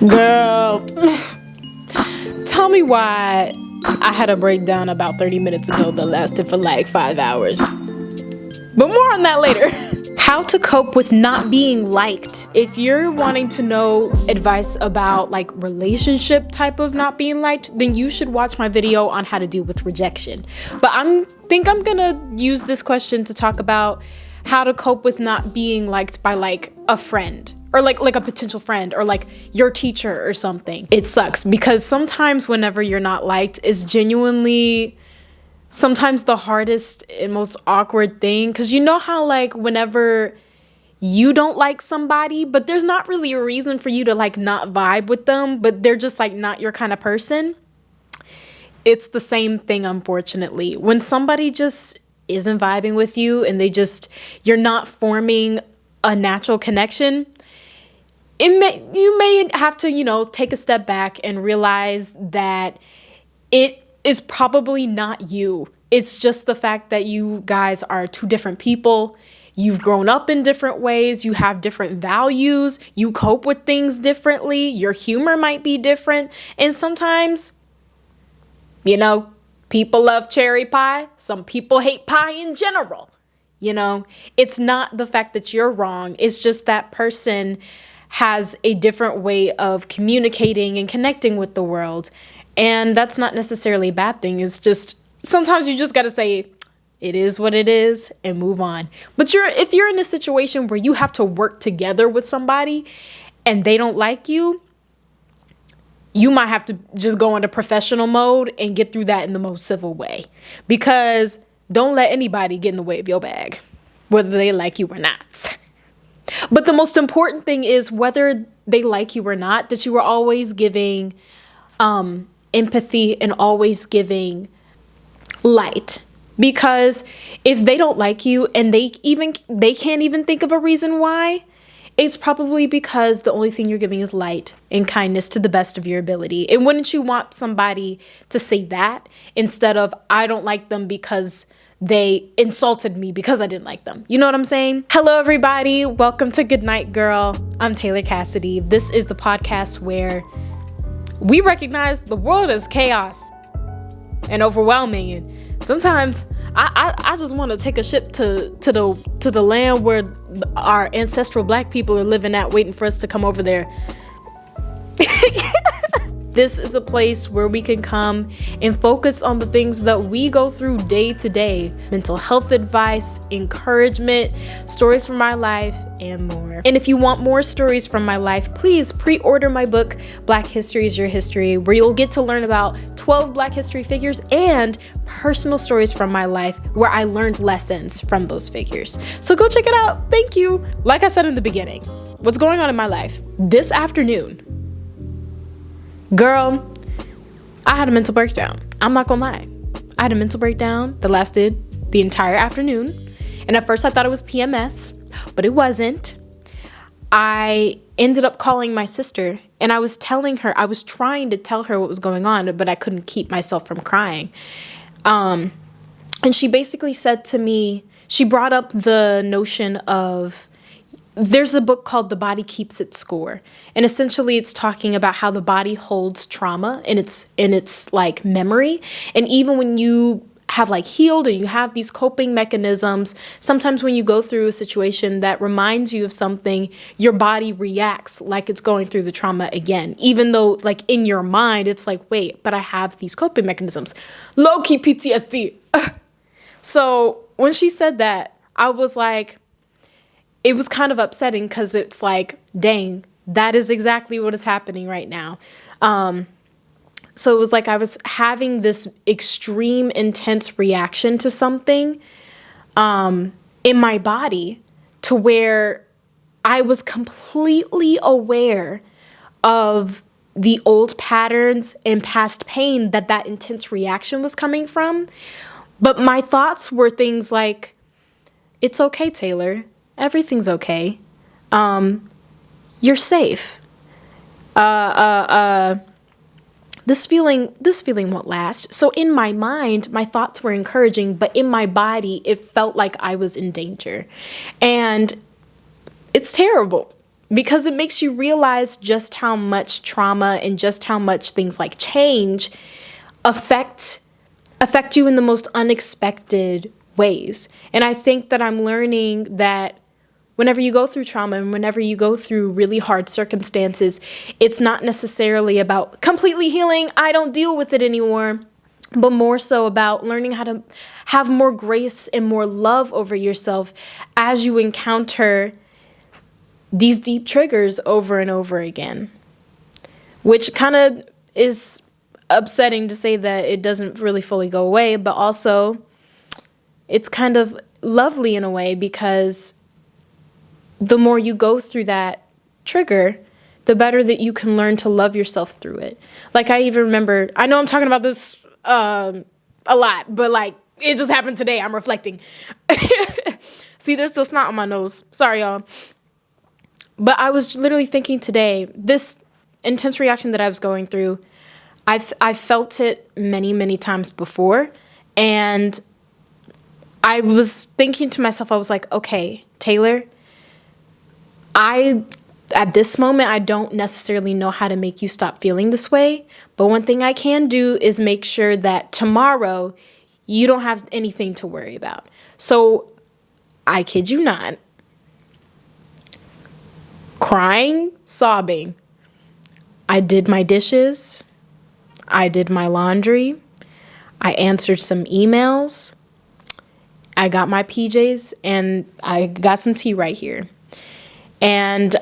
Girl, tell me why I had a breakdown about 30 minutes ago that lasted for like 5 hours. But more on that later. How to cope with not being liked. If you're wanting to know advice about like relationship type of not being liked, then you should watch my video on how to deal with rejection. But I think I'm gonna use this question to talk about how to cope with not being liked by like a friend or like a potential friend or like your teacher or something. It sucks because sometimes whenever you're not liked is genuinely sometimes the hardest and most awkward thing, because you know how like whenever you don't like somebody but there's not really a reason for you to like not vibe with them, but they're just like not your kind of person. It's the same thing, unfortunately, when somebody just isn't vibing with you and you're not forming a natural connection. You may have to, take a step back and realize that it is probably not you. It's just the fact that you guys are two different people. You've grown up in different ways. You have different values. You cope with things differently. Your humor might be different. And sometimes, people love cherry pie. Some people hate pie in general. It's not the fact that you're wrong. It's just that person has a different way of communicating and connecting with the world. And that's not necessarily a bad thing. It's just sometimes you just got to say it is what it is and move on. But if you're in a situation where you have to work together with somebody and they don't like you, you might have to just go into professional mode and get through that in the most civil way, because don't let anybody get in the way of your bag, whether they like you or not. But the most important thing is whether they like you or not, that you are always giving empathy and always giving light. Because if they don't like you and they can't even think of a reason why, it's probably because the only thing you're giving is light and kindness to the best of your ability. And wouldn't you want somebody to say that instead of I don't like them because they insulted me because I didn't like them? You know what I'm saying? Hello, everybody. Welcome to Goodnight, Girl. I'm Taylor Cassidy. This is the podcast where we recognize the world is chaos and overwhelming, and sometimes I just want to take a ship to the land where our ancestral Black people are living at, waiting for us to come over there. This is a place where we can come and focus on the things that we go through day to day. Mental health advice, encouragement, stories from my life, and more. And if you want more stories from my life, please pre-order my book, Black History is Your History, where you'll get to learn about 12 Black history figures and personal stories from my life where I learned lessons from those figures. So go check it out. Thank you. Like I said in the beginning, what's going on in my life this afternoon? Girl, I had a mental breakdown. I'm not gonna lie. I had a mental breakdown that lasted the entire afternoon. And at first I thought it was PMS, but it wasn't. I ended up calling my sister and I was trying to tell her what was going on, but I couldn't keep myself from crying. And she basically said to me, she brought up the notion of, there's a book called The Body Keeps Its Score. And essentially it's talking about how the body holds trauma in its like memory. And even when you have like healed and you have these coping mechanisms, sometimes when you go through a situation that reminds you of something, your body reacts like it's going through the trauma again. Even though like in your mind, it's like, wait, but I have these coping mechanisms. Low-key PTSD. So when she said that, I was like, it was kind of upsetting because it's like, dang, that is exactly what is happening right now. So it was like I was having this extreme, intense reaction to something in my body to where I was completely aware of the old patterns and past pain that intense reaction was coming from. But my thoughts were things like, it's okay, Taylor. Everything's okay. You're safe. This feeling won't last. So in my mind, my thoughts were encouraging, but in my body, it felt like I was in danger. And it's terrible because it makes you realize just how much trauma and just how much things like change affect you in the most unexpected ways. And I think that I'm learning that whenever you go through trauma and whenever you go through really hard circumstances, it's not necessarily about completely healing, I don't deal with it anymore, but more so about learning how to have more grace and more love over yourself as you encounter these deep triggers over and over again, which kind of is upsetting to say that it doesn't really fully go away, but also it's kind of lovely in a way, because the more you go through that trigger, the better that you can learn to love yourself through it. Like, I even remember, I know I'm talking about this a lot, but like, it just happened today. I'm reflecting. See, there's still snot on my nose. Sorry, y'all. But I was literally thinking today, this intense reaction that I was going through, I've felt it many, many times before. And I was thinking to myself, I was like, okay, Taylor, at this moment, I don't necessarily know how to make you stop feeling this way. But one thing I can do is make sure that tomorrow you don't have anything to worry about. So I kid you not, crying, sobbing, I did my dishes, I did my laundry, I answered some emails, I got my PJs, and I got some tea right here. And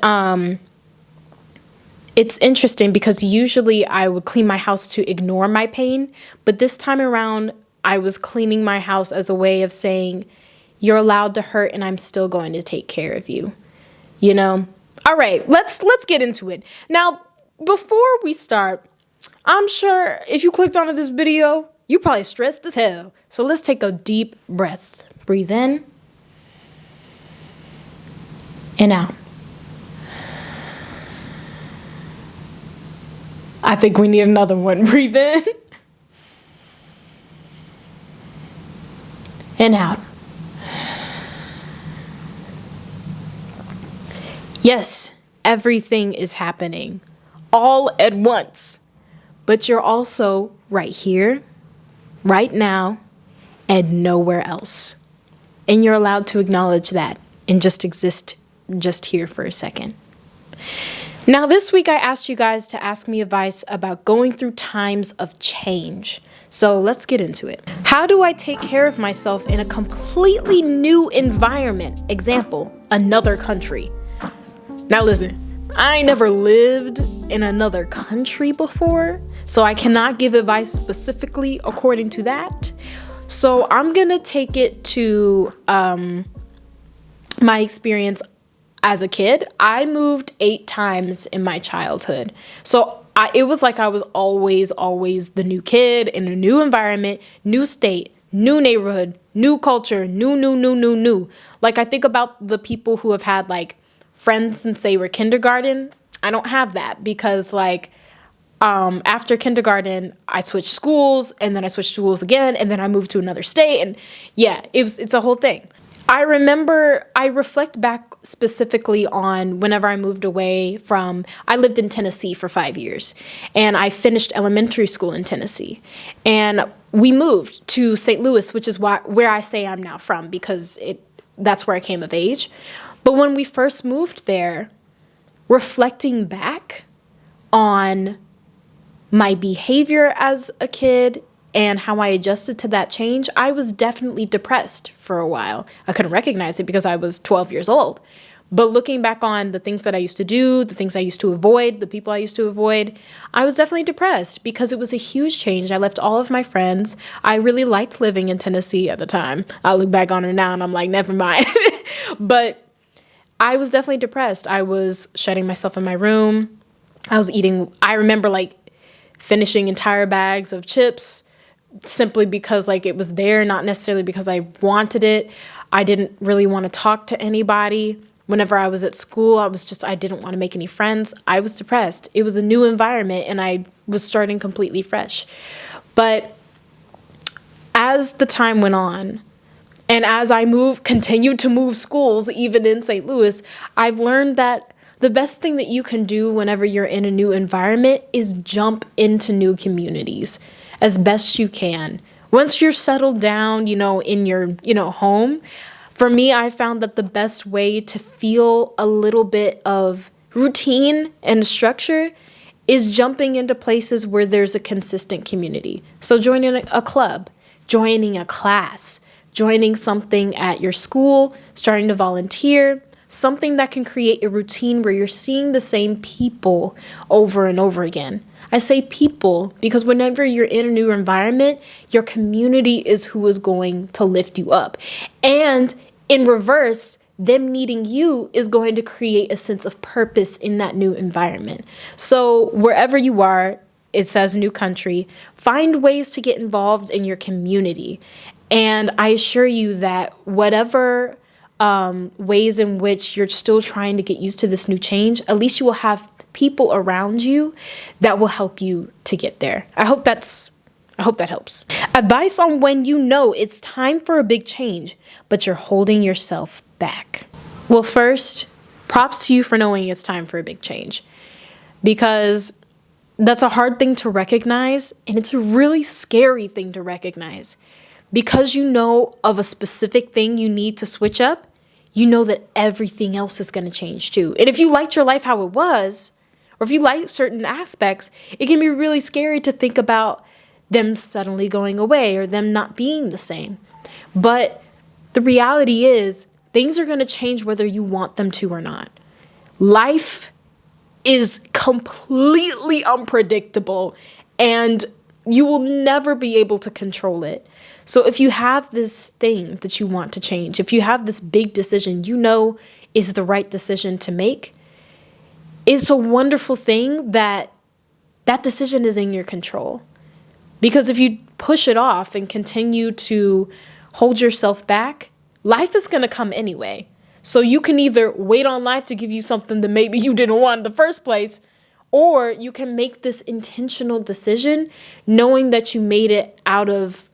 it's interesting because usually I would clean my house to ignore my pain, but this time around I was cleaning my house as a way of saying, you're allowed to hurt and I'm still going to take care of you, you know? All right, let's get into it. Now, before we start, I'm sure if you clicked onto this video, you probably stressed as hell. So let's take a deep breath. Breathe in and out. I think we need another one. Breathe in and out. Yes, everything is happening all at once, but you're also right here, right now, and nowhere else. And you're allowed to acknowledge that and just exist just here for a second. Now, this week I asked you guys to ask me advice about going through times of change. So let's get into it. How do I take care of myself in a completely new environment? Example, another country. Now listen, I ain't never lived in another country before, so I cannot give advice specifically according to that. So I'm gonna take it to my experience as a kid. I moved 8 times in my childhood. So it was like I was always the new kid in a new environment, new state, new neighborhood, new culture, new. Like, I think about the people who have had like friends since they were kindergarten. I don't have that because like after kindergarten, I switched schools and then I switched schools again and then I moved to another state, and yeah, it's a whole thing. I reflect back specifically on whenever I moved away from, I lived in Tennessee for 5 years and I finished elementary school in Tennessee, and we moved to St. Louis, which is where I say I'm now from, because that's where I came of age. But when we first moved there, reflecting back on my behavior as a kid and how I adjusted to that change, I was definitely depressed for a while. I couldn't recognize it because I was 12 years old. But looking back on the things that I used to do, the things I used to avoid, the people I used to avoid, I was definitely depressed because it was a huge change. I left all of my friends. I really liked living in Tennessee at the time. I look back on it now and I'm like, never mind. But I was definitely depressed. I was shutting myself in my room. I remember like finishing entire bags of chips simply because like it was there, not necessarily because I wanted it. I didn't really want to talk to anybody. Whenever I was at school, I didn't want to make any friends. I was depressed. It was a new environment and I was starting completely fresh. But as the time went on, and as I continued to move schools, even in St. Louis, I've learned that the best thing that you can do whenever you're in a new environment is jump into new communities as best you can. Once you're settled down, in your, home, for me, I found that the best way to feel a little bit of routine and structure is jumping into places where there's a consistent community. So joining a club, joining a class, joining something at your school, starting to volunteer, something that can create a routine where you're seeing the same people over and over again. I say people because whenever you're in a new environment, your community is who is going to lift you up. And in reverse, them needing you is going to create a sense of purpose in that new environment. So wherever you are, it says new country, find ways to get involved in your community. And I assure you that whatever ways in which you're still trying to get used to this new change, at least you will have people around you that will help you to get there. I hope that helps. Advice on when you know it's time for a big change, but you're holding yourself back. Well, first, props to you for knowing it's time for a big change, because that's a hard thing to recognize, and it's a really scary thing to recognize. Because you know of a specific thing you need to switch up, you know that everything else is going to change too. And if you liked your life how it was, or if you like certain aspects, it can be really scary to think about them suddenly going away or them not being the same. But the reality is, things are going to change whether you want them to or not. Life is completely unpredictable, and you will never be able to control it. So if you have this thing that you want to change, if you have this big decision you know is the right decision to make, it's a wonderful thing that that decision is in your control. Because if you push it off and continue to hold yourself back, life is going to come anyway. So you can either wait on life to give you something that maybe you didn't want in the first place, or you can make this intentional decision knowing that you made it out of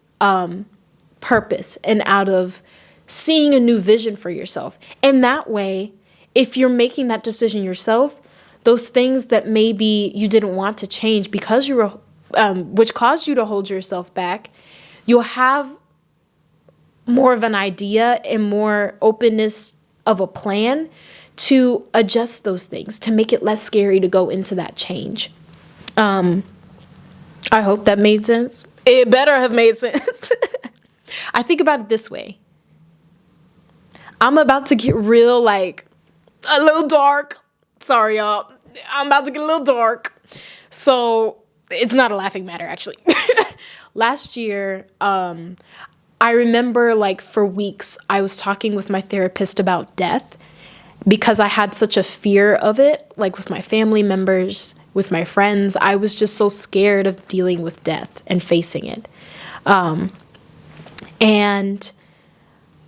purpose and out of seeing a new vision for yourself. And that way, if you're making that decision yourself, those things that maybe you didn't want to change because you were, which caused you to hold yourself back, you'll have more of an idea and more openness of a plan to adjust those things, to make it less scary to go into that change. I hope that made sense. It better have made sense. I think about it this way. I'm about to get real, a little dark. Sorry, y'all. I'm about to get a little dark. So it's not a laughing matter, actually. Last year, I remember for weeks, I was talking with my therapist about death because I had such a fear of it, with my family members, with my friends. I was just so scared of dealing with death and facing it. And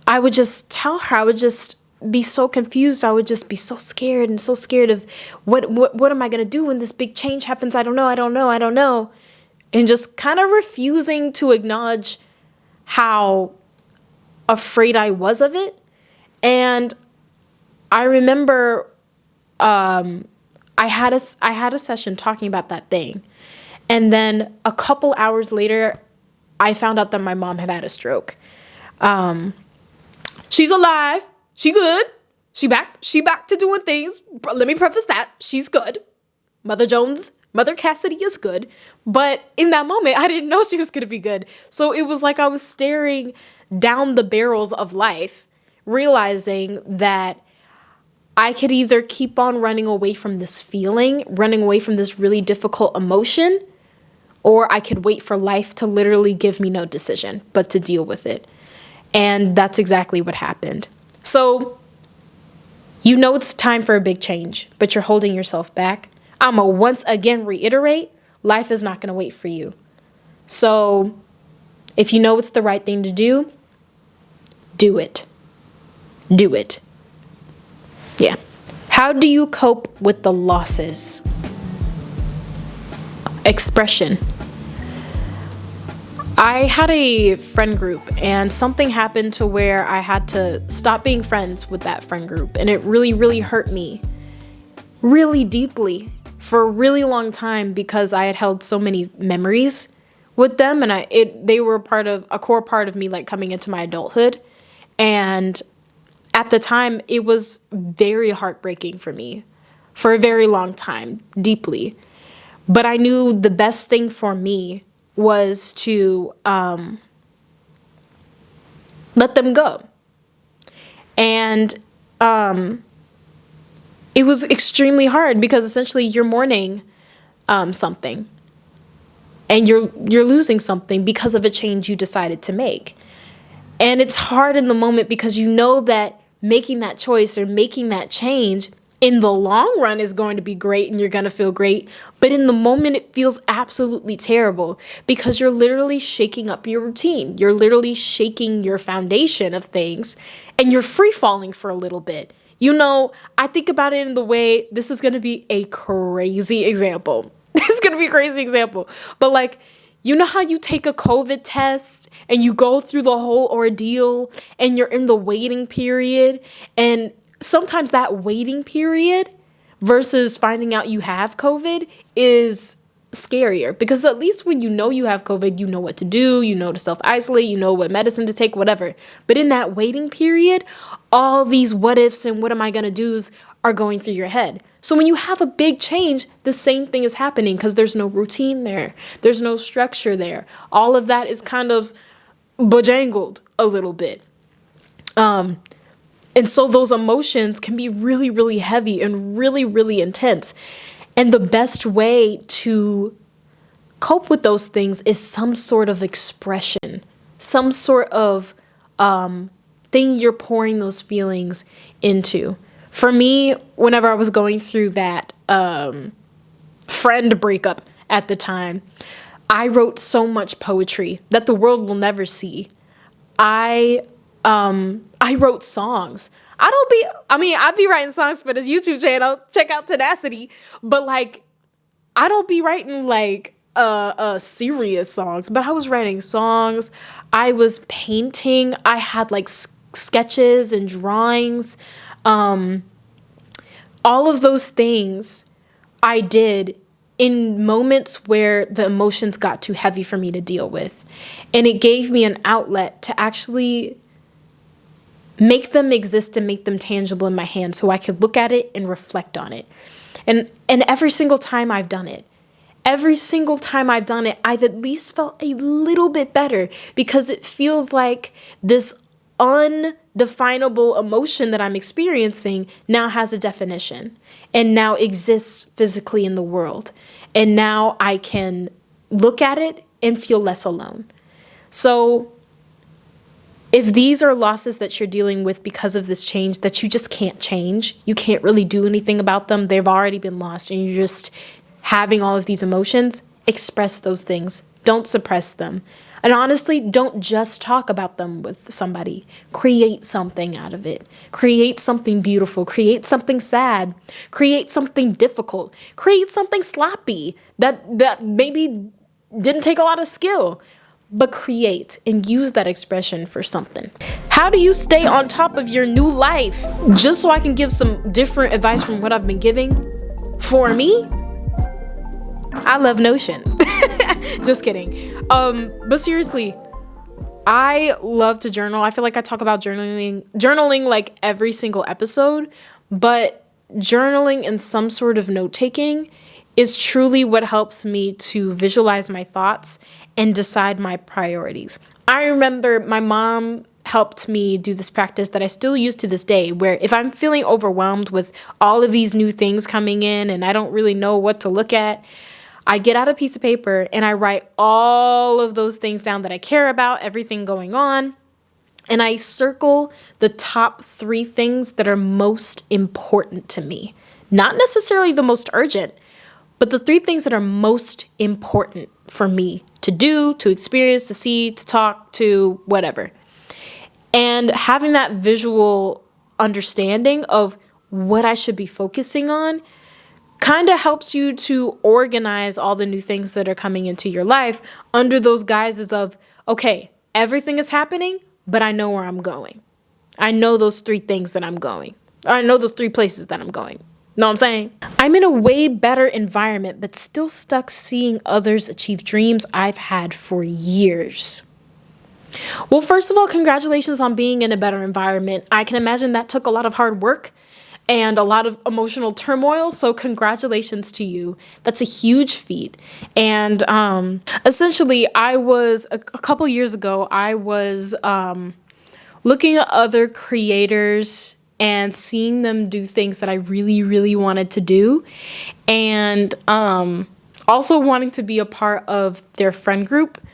I would just tell her, I would just be so confused. I would just be so scared and so scared of what am I going to do when this big change happens? I don't know. And just kind of refusing to acknowledge how afraid I was of it. And I remember I had a session talking about that thing. And then a couple hours later, I found out that my mom had had a stroke. She's alive. She good. She back to doing things. Let me preface that. She's good. Mother Cassidy is good. But in that moment, I didn't know she was going to be good. So it was like I was staring down the barrels of life, realizing that I could either keep on running away from this feeling, running away from this really difficult emotion, or I could wait for life to literally give me no decision, but to deal with it. And that's exactly what happened. So, you know it's time for a big change, but you're holding yourself back. I'm going to once again reiterate, life is not going to wait for you. So, if you know it's the right thing to do, do it. Do it. Yeah. How do you cope with the losses? Expression. I had a friend group and something happened to where I had to stop being friends with that friend group, and it really, really hurt me. really deeply for a really long time because I had held so many memories with them, and they were a core part of me, like coming into my adulthood. And at the time, it was very heartbreaking for me for a very long time, deeply. But I knew the best thing for me was to let them go. And it was extremely hard because essentially you're mourning something, and you're losing something because of a change you decided to make. And it's hard in the moment because you know that making that choice or making that change in the long run is going to be great and you're going to feel great. But in the moment, it feels absolutely terrible because you're literally shaking up your routine. You're literally shaking your foundation of things, and you're free falling for a little bit. You know, I think about it in the way, this is going to be a crazy example. This is going to be a crazy example. But like, you know how you take a COVID test and you go through the whole ordeal and you're in the waiting period, and sometimes that waiting period versus finding out you have COVID is scarier, because at least when you know you have COVID, you know what to do, you know to self-isolate, you know what medicine to take, whatever. But in that waiting period, all these what ifs and what am I going to do's are going through your head. So when you have a big change, the same thing is happening because there's no routine there. There's no structure there. All of that is kind of bejangled a little bit. And so those emotions can be really, really heavy and really, really intense. And the best way to cope with those things is some sort of expression, some sort of thing you're pouring those feelings into. For me, whenever I was going through that friend breakup at the time, I wrote so much poetry that the world will never see. I wrote songs. I'd be writing songs for this YouTube channel. Check out 𝓂𝓾𝓮. But like, I don't be writing like serious songs, but I was writing songs. I was painting. I had like sketches and drawings. All of those things I did in moments where the emotions got too heavy for me to deal with. And it gave me an outlet to actually make them exist and make them tangible in my hand so I could look at it and reflect on it. And every single time I've done it, I've at least felt a little bit better, because it feels like this undefinable emotion that I'm experiencing now has a definition and now exists physically in the world. And now I can look at it and feel less alone. So if these are losses that you're dealing with because of this change that you just can't change, you can't really do anything about them, they've already been lost, and you're just having all of these emotions, express those things. Don't suppress them. And honestly, don't just talk about them with somebody. Create something out of it. Create something beautiful. Create something sad. Create something difficult. Create something sloppy that maybe didn't take a lot of skill. But create and use that expression for something. How do you stay on top of your new life? Just so I can give some different advice from what I've been giving. For me, I love Notion. Just kidding. But seriously, I love to journal. I feel like I talk about journaling like every single episode, but journaling and some sort of note-taking is truly what helps me to visualize my thoughts and decide my priorities. I remember my mom helped me do this practice that I still use to this day, where if I'm feeling overwhelmed with all of these new things coming in and I don't really know what to look at, I get out a piece of paper and I write all of those things down that I care about, everything going on, and I circle the top 3 things that are most important to me. Not necessarily the most urgent, but the 3 things that are most important for me to do, to experience, to see, to talk to, whatever. And having that visual understanding of what I should be focusing on kind of helps you to organize all the new things that are coming into your life under those guises of, okay, everything is happening, but I know where I'm going. I know those 3 things that I'm going. I know those 3 places that I'm going. Know what I'm saying? I'm in a way better environment, but still stuck seeing others achieve dreams I've had for years. Well, first of all, congratulations on being in a better environment. I can imagine that took a lot of hard work and a lot of emotional turmoil. So congratulations to you. That's a huge feat. And essentially, I was a couple years ago, I was looking at other creators and seeing them do things that I really, really wanted to do. And also wanting to be a part of their friend group.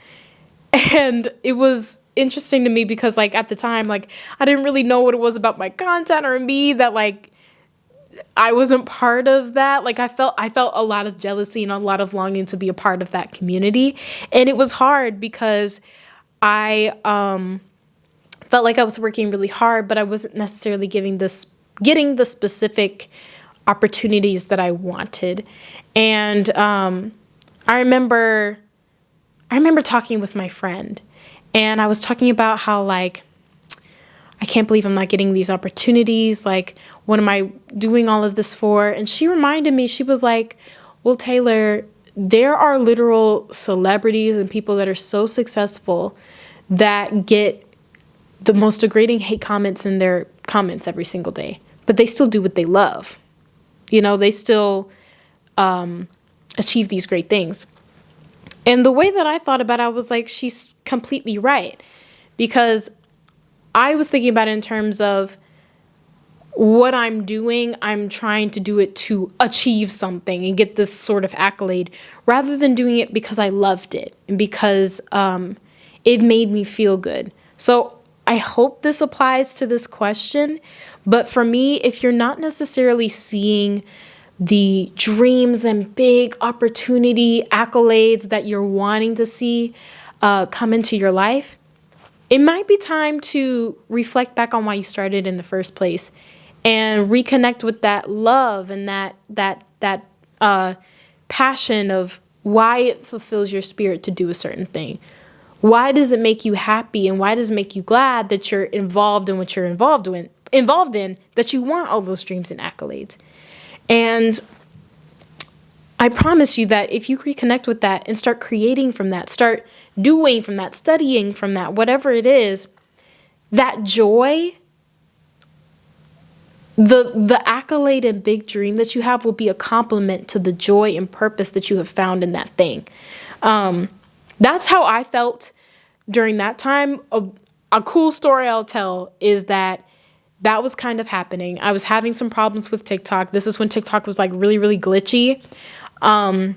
And it was interesting to me because, like, at the time, like, I didn't really know what it was about my content or me that, like, I wasn't part of that. Like, I felt a lot of jealousy and a lot of longing to be a part of that community. And it was hard because I felt like I was working really hard, but I wasn't necessarily getting the specific opportunities that I wanted. And I remember talking with my friend, and I was talking about how, like, I can't believe I'm not getting these opportunities. Like, what am I doing all of this for? And she reminded me, she was like, well, Taylor, there are literal celebrities and people that are so successful that get the most degrading hate comments in their comments every single day, but they still do what they love. You know, they still achieve these great things. And the way that I thought about it, I was like, she's completely right. Because I was thinking about it in terms of what I'm doing. I'm trying to do it to achieve something and get this sort of accolade rather than doing it because I loved it and because it made me feel good. So I hope this applies to this question. But for me, if you're not necessarily seeing the dreams and big opportunity accolades that you're wanting to see come into your life, it might be time to reflect back on why you started in the first place and reconnect with that love and that passion of why it fulfills your spirit to do a certain thing. Why does it make you happy, and why does it make you glad that you're involved in what you're involved in, that you want all those dreams and accolades? And I promise you that if you reconnect with that and start creating from that, start doing from that, studying from that, whatever it is, that joy, the accolade and big dream that you have will be a complement to the joy and purpose that you have found in that thing. That's how I felt during that time. A cool story I'll tell is that was kind of happening. I was having some problems with TikTok. This is when TikTok was like really, really glitchy. And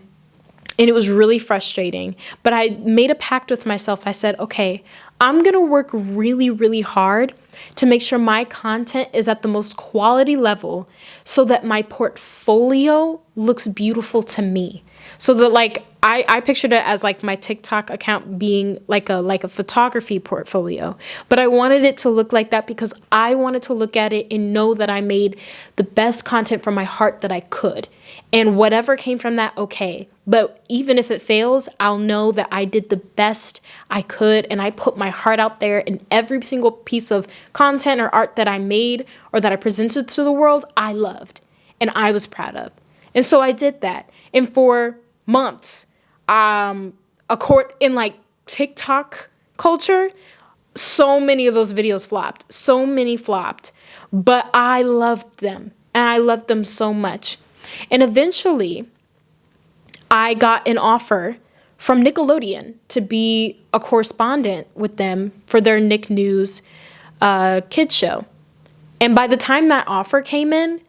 it was really frustrating. But I made a pact with myself. I said, okay, I'm going to work really, really hard to make sure my content is at the most quality level so that my portfolio looks beautiful to me. So that, like, I pictured it as like my TikTok account being like a photography portfolio. But I wanted it to look like that because I wanted to look at it and know that I made the best content from my heart that I could. And whatever came from that, okay. But even if it fails, I'll know that I did the best I could and I put my heart out there, and every single piece of content or art that I made or that I presented to the world, I loved and I was proud of. And so I did that. And for months, in like TikTok culture, so many of those videos flopped. So many flopped. But I loved them. And I loved them so much. And eventually, I got an offer from Nickelodeon to be a correspondent with them for their Nick News kids show. And by the time that offer came in,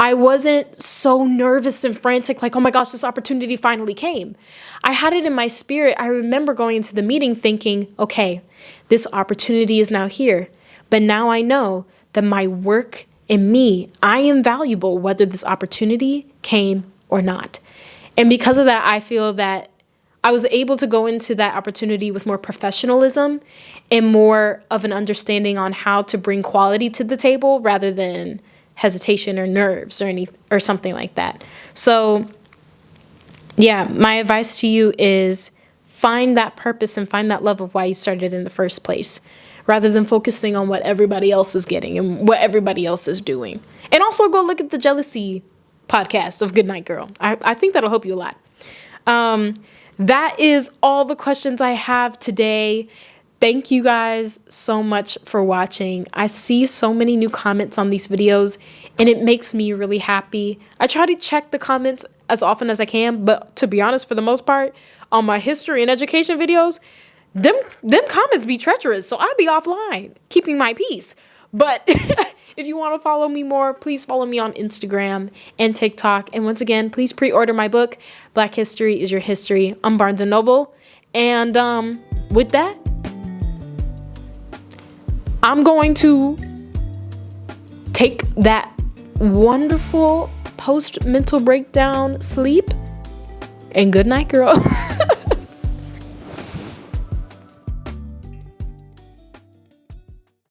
I wasn't so nervous and frantic, like, oh my gosh, this opportunity finally came. I had it in my spirit. I remember going into the meeting thinking, okay, this opportunity is now here. But now I know that my work and me, I am valuable whether this opportunity came or not. And because of that, I feel that I was able to go into that opportunity with more professionalism and more of an understanding on how to bring quality to the table rather than hesitation or nerves or something like that. So yeah, my advice to you is find that purpose and find that love of why you started in the first place, rather than focusing on what everybody else is getting and what everybody else is doing. And also go look at the jealousy podcast of Goodnight Girl. I think that'll help you a lot. That is all the questions I have today. Thank you guys so much for watching. I see so many new comments on these videos and it makes me really happy. I try to check the comments as often as I can, but to be honest, for the most part, on my history and education videos, them comments be treacherous, so I'd be offline, keeping my peace. But if you want to follow me more, please follow me on Instagram and TikTok. And once again, please pre-order my book, Black History is Your History, on Barnes & Noble. And with that, I'm going to take that wonderful post-mental breakdown sleep, and good night, girl.